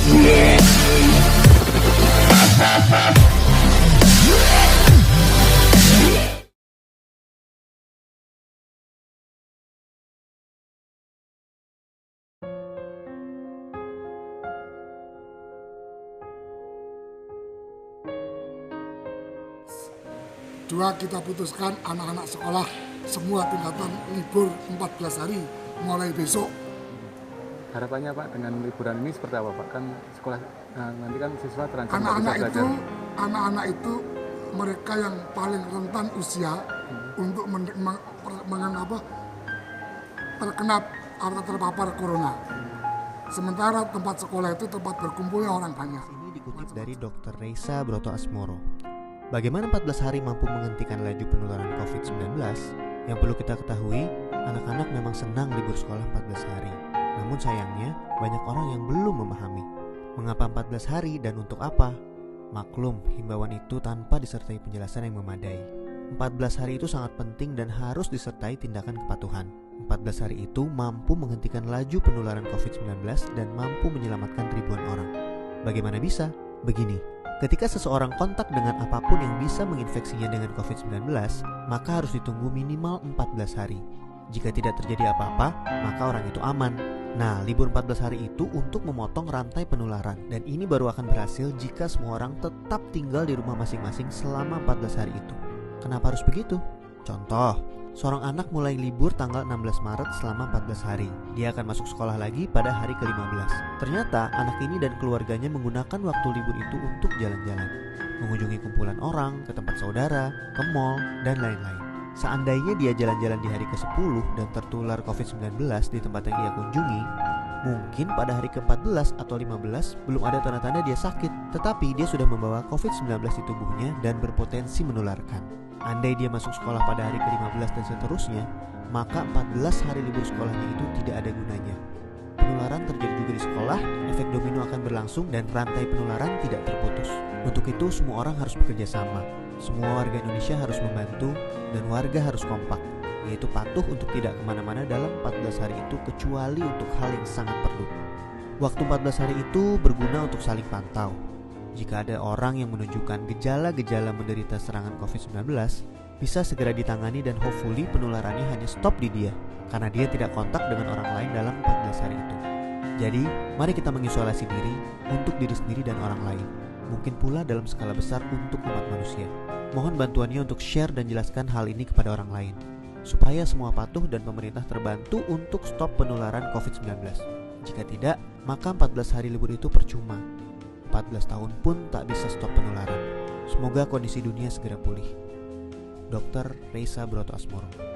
Dua, kita putuskan anak-anak sekolah semua tingkatan libur 14 hari mulai besok. Harapannya Pak dengan liburan ini seperti apa Pak? Kan sekolah nanti kan siswa terancam Anak-anak itu mereka yang paling rentan usia untuk terkena atau terpapar corona. Sementara tempat sekolah itu tempat berkumpulnya orang banyak. Ini dikutip dari Dr. Reysa Brotoasmoro. Bagaimana 14 hari mampu menghentikan laju penularan COVID-19? Yang perlu kita ketahui, anak-anak memang senang libur sekolah 14 hari. Namun sayangnya, banyak orang yang belum memahami mengapa 14 hari dan untuk apa. Maklum, himbauan itu tanpa disertai penjelasan yang memadai. 14 hari itu sangat penting dan harus disertai tindakan kepatuhan. 14 hari itu mampu menghentikan laju penularan COVID-19 dan mampu menyelamatkan ribuan orang. Bagaimana bisa? Begini, ketika seseorang kontak dengan apapun yang bisa menginfeksinya dengan COVID-19, maka harus ditunggu minimal 14 hari. Jika tidak terjadi apa-apa, maka orang itu aman. Nah, libur 14 hari itu untuk memotong rantai penularan. Dan ini baru akan berhasil jika semua orang tetap tinggal di rumah masing-masing selama 14 hari itu. Kenapa harus begitu? Contoh, seorang anak mulai libur tanggal 16 Maret selama 14 hari. Dia akan masuk sekolah lagi pada hari ke-15. Ternyata anak ini dan keluarganya menggunakan waktu libur itu untuk jalan-jalan, mengunjungi kumpulan orang, ke tempat saudara, ke mall, dan lain-lain. Seandainya dia jalan-jalan di hari ke-10 dan tertular COVID-19 di tempat yang ia kunjungi, mungkin pada hari ke-14 atau 15 belum ada tanda-tanda dia sakit, tetapi dia sudah membawa COVID-19 di tubuhnya dan berpotensi menularkan. Andai dia masuk sekolah pada hari ke-15 dan seterusnya, maka 14 hari libur sekolahnya itu tidak ada gunanya. Penularan terjadi juga di sekolah, efek domino akan berlangsung dan rantai penularan tidak terputus. Untuk itu semua orang harus bekerja sama. Semua warga Indonesia harus membantu dan warga harus kompak, yaitu patuh untuk tidak kemana-mana dalam 14 hari itu kecuali untuk hal yang sangat perlu. Waktu 14 hari itu berguna untuk saling pantau. Jika ada orang yang menunjukkan gejala-gejala menderita serangan COVID-19, bisa segera ditangani dan hopefully penularannya hanya stop di dia, karena dia tidak kontak dengan orang lain dalam 14 hari itu. Jadi, mari kita mengisolasi diri untuk diri sendiri dan orang lain. Mungkin pula dalam skala besar untuk umat manusia. Mohon bantuannya untuk share dan jelaskan hal ini kepada orang lain, supaya semua patuh dan pemerintah terbantu untuk stop penularan COVID-19. Jika tidak, maka 14 hari libur itu percuma. 14 tahun pun tak bisa stop penularan. Semoga kondisi dunia segera pulih. Dr. Reysa Brotoasmoro.